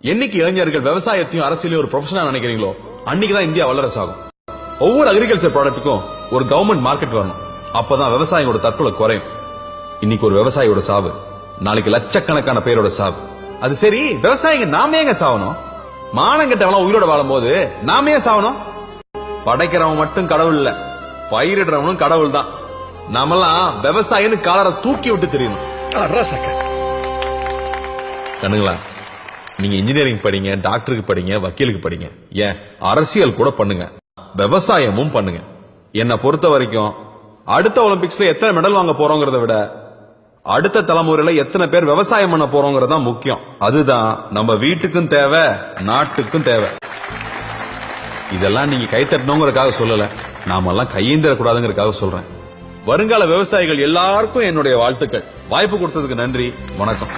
என்னைக்கு இளைஞர்கள் விவசாயத்தையும் அரசியலையும் ஒரு ப்ரொஃபஷனா நினைக்கிறீங்களோ அன்னைக்குதான் இந்தியா வல்லரசு ஆகும். ஒவ்வொரு அக்ரிகல்ச்சர் ப்ராடக்ட்டுக்கும் ஒரு கவர்மெண்ட் மார்க்கெட் வரணும். அப்பதான் விவசாயியோட தற்கொலை குறையும். இன்னைக்கு ஒரு விவசாயியோட சாவு, நாளைக்கு லட்சக்கணக்கான பேரோட சாவு. அது சரி, விவசாயிங்க நாம ஏங்க சாவணும்? மானம் கெட்டவனா உயிரோட வாழும் போது நாம ஏன் சாவணும்? படைக்கிறவன் மட்டும் கடவுள் இல்ல, பயிரிடுறவனும் கடவுள் தான். நாமெல்லாம் விவசாயின்னு காலரை தூக்கி விட்டு தெரியணும். கண்ணுங்களா, நீங்க இன்ஜினியரிங் படிங்க, டாக்டருக்கு படிங்க, வக்கீலுக்கு படிங்க, ஏன் அரசியல் கூட பண்ணுங்க, விவசாயமும் பண்ணுங்க. என்னை பொறுத்த வரைக்கும் அடுத்த ஒலிம்பிக்ஸ்ல எத்தனை மெடல் வாங்க போறோங்கிறத விட அடுத்த தலைமுறையில எத்தனை பேர் விவசாயம் பண்ண போறோங்கிறது தான் முக்கியம். அதுதான் நம்ம வீட்டுக்கும் தேவை, நாட்டுக்கும் தேவை. இதெல்லாம் நீங்க கை தட்டணுங்கிறதுக்காக சொல்லல, நாமெல்லாம் கையேந்திரக்கூடாதுங்கிறதுக்காக சொல்றேன். வருங்கால விவசாயிகள் எல்லாருக்கும் என்னுடைய வாழ்த்துக்கள். வாய்ப்பு கொடுத்ததுக்கு நன்றி. வணக்கம்.